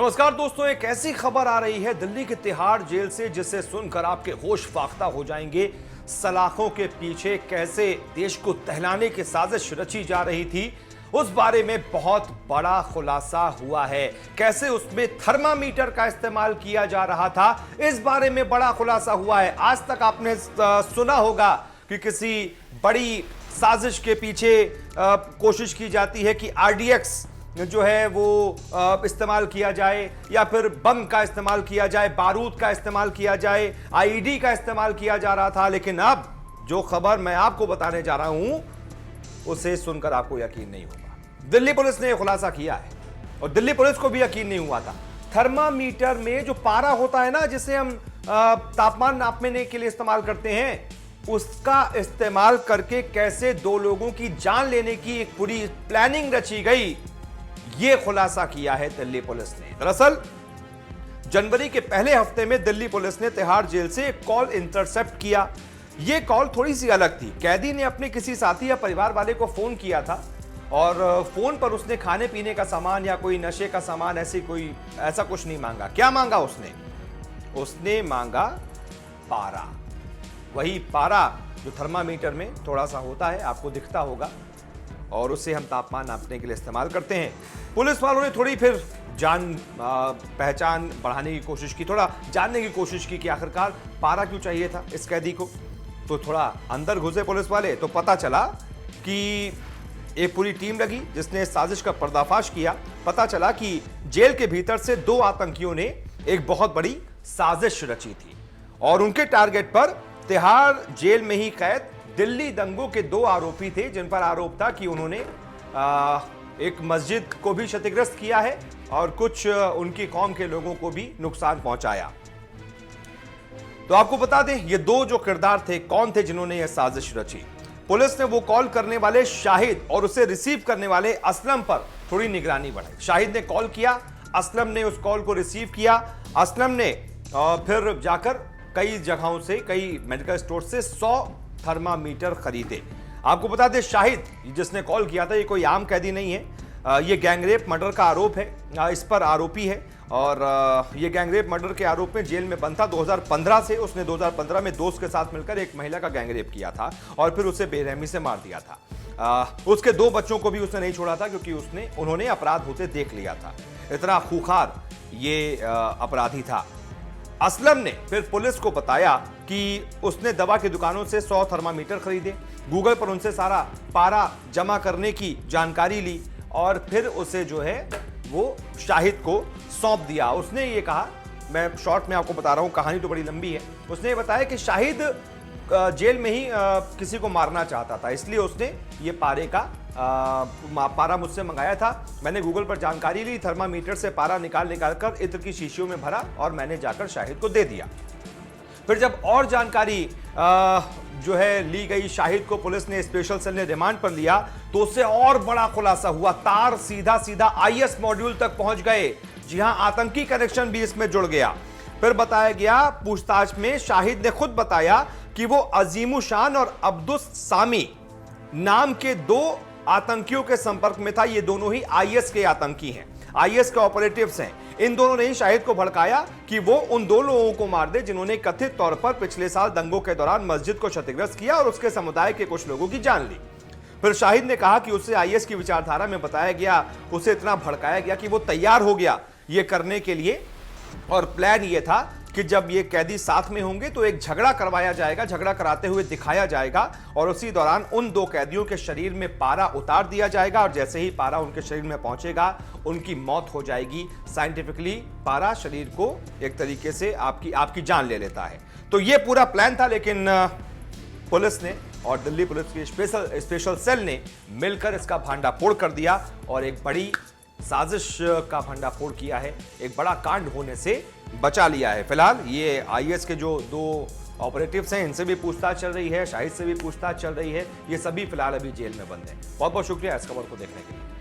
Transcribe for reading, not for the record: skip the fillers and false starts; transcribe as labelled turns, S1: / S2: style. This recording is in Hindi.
S1: नमस्कार दोस्तों, एक ऐसी खबर आ रही है दिल्ली की तिहाड़ जेल से जिसे सुनकर आपके होश फाख्ता हो जाएंगे। सलाखों के पीछे कैसे देश को तहलाने की साजिश रची जा रही थी, उस बारे में बहुत बड़ा खुलासा हुआ है। कैसे उसमें थर्मामीटर का इस्तेमाल किया जा रहा था, इस बारे में बड़ा खुलासा हुआ है। आज तक आपने सुना होगा कि किसी बड़ी साजिश के पीछे कोशिश की जाती है कि आरडीएक्स जो है वो इस्तेमाल किया जाए या फिर बम का इस्तेमाल किया जाए, बारूद का इस्तेमाल किया जाए, आईईडी का इस्तेमाल किया जा रहा था। लेकिन अब जो खबर मैं आपको बताने जा रहा हूं उसे सुनकर आपको यकीन नहीं होगा। दिल्ली पुलिस ने खुलासा किया है और दिल्ली पुलिस को भी यकीन नहीं हुआ था। थर्मामीटर में जो पारा होता है ना, जिसे हम तापमान नापने के लिए इस्तेमाल करते हैं, उसका इस्तेमाल करके कैसे दो लोगों की जान लेने की एक पूरी प्लानिंग रची गई, यह खुलासा किया है दिल्ली पुलिस ने। दरअसल जनवरी के पहले हफ्ते में दिल्ली पुलिस ने तिहाड़ जेल से एक कॉल इंटरसेप्ट किया। यह कॉल थोड़ी सी अलग थी। कैदी ने अपने किसी साथी या परिवार वाले को फोन किया था और फोन पर उसने खाने पीने का सामान या कोई नशे का सामान ऐसा कुछ नहीं मांगा। क्या मांगा उसने मांगा पारा। वही पारा जो थर्मामीटर में थोड़ा सा होता है, आपको दिखता होगा, और उसे हम तापमान नापने के लिए इस्तेमाल करते हैं। पुलिस वालों ने थोड़ी फिर पहचान बढ़ाने की कोशिश की, थोड़ा जानने की कोशिश की कि आखिरकार पारा क्यों चाहिए था इस कैदी को। तो थोड़ा अंदर घुसे पुलिस वाले तो पता चला कि एक पूरी टीम लगी जिसने साजिश का पर्दाफाश किया। पता चला कि जेल के भीतर से दो आतंकियों ने एक बहुत बड़ी साजिश रची थी और उनके टारगेट पर तिहाड़ जेल में ही कैद दिल्ली दंगों के दो आरोपी थे, जिन पर आरोप था कि उन्होंने एक मस्जिद को भी क्षतिग्रस्त किया है और कुछ उनकी कौम के लोगों को भी नुकसान पहुंचाया। तो आपको बता दें ये दो जो किरदार थे, कौन थे जिन्होंने यह साजिश रची। पुलिस ने वो कॉल करने वाले शाहिद और उसे रिसीव करने वाले असलम पर थोड़ी निगरानी बढ़ाई। शाहिद ने कॉल किया, असलम ने उस कॉल को रिसीव किया। असलम ने फिर जाकर कई जगहों से, कई मेडिकल स्टोर से 100 थर्मामीटर खरीदे। आपको बता दें शाहिद जिसने कॉल किया था ये कोई आम कैदी नहीं है। ये गैंगरेप मर्डर का आरोप है, इस पर आरोपी है और ये गैंगरेप मर्डर के आरोप में जेल में बंद था 2015 से। उसने 2015 में दोस्त के साथ मिलकर एक महिला का गैंगरेप किया था और फिर उसे बेरहमी से मार दिया था। उसके दो बच्चों को भी उसने नहीं छोड़ा था क्योंकि उन्होंने अपराध होते देख लिया था। इतना खूंखार ये अपराधी था। असलम ने फिर पुलिस को बताया कि उसने दवा की दुकानों से 100 थर्मामीटर खरीदे, गूगल पर उनसे सारा पारा जमा करने की जानकारी ली और फिर उसे जो है वो शाहिद को सौंप दिया। उसने ये कहा, मैं शॉर्ट में आपको बता रहा हूं, कहानी तो बड़ी लंबी है। उसने ये बताया कि शाहिद जेल में ही किसी को मारना चाहता था, इसलिए उसने ये पारा मुझसे मंगाया था। मैंने गूगल पर जानकारी ली, थर्मामीटर से पारा निकाल कर इत्र की शीशियों में भरा और मैंने जाकर शाहिद को दे दिया। फिर जब और जानकारी जो है ली गई, शाहिद को पुलिस ने स्पेशल सेल ने रिमांड पर लिया तो उससे और बड़ा खुलासा हुआ। तार सीधा आईएस मॉड्यूल तक पहुंच गए। जी हां, आतंकी कनेक्शन भी इसमें जुड़ गया। फिर बताया गया, पूछताछ में शाहिद ने खुद बताया कि वो अजीमुशान और अब्दुस सामी नाम के दो आतंकियों के संपर्क में था। ये दोनों ही आईएस के आतंकी हैं, आईएस के ऑपरेटिव्स हैं। इन दोनों ने ही शाहिद को भड़काया कि वो उन दो लोगों को मार दे जिन्होंने कथित तौर पर पिछले साल दंगों के दौरान मस्जिद को क्षतिग्रस्त किया और उसके समुदाय के कुछ लोगों की जान ली। फिर शाहिद ने कहा कि उसे आईएस की विचारधारा में बताया गया, उसे इतना भड़काया गया कि वो तैयार हो गया ये करने के लिए। और प्लान ये था कि जब ये कैदी साथ में होंगे तो एक झगड़ा करवाया जाएगा, झगड़ा कराते हुए दिखाया जाएगा और उसी दौरान उन दो कैदियों के शरीर में पारा उतार दिया जाएगा और जैसे ही पारा उनके शरीर में पहुंचेगा उनकी मौत हो जाएगी। साइंटिफिकली पारा शरीर को एक तरीके से आपकी जान ले लेता है। तो ये पूरा प्लान था, लेकिन पुलिस ने और दिल्ली पुलिस की स्पेशल सेल ने मिलकर इसका भांडाफोड़ कर दिया और एक बड़ी साजिश का भंडाफोड़ किया है, एक बड़ा कांड होने से बचा लिया है। फिलहाल ये आईएस के जो दो ऑपरेटिव्स हैं इनसे भी पूछताछ चल रही है, शाहिद से भी पूछताछ चल रही है। ये सभी फिलहाल अभी जेल में बंद हैं। बहुत बहुत शुक्रिया इस खबर को देखने के लिए।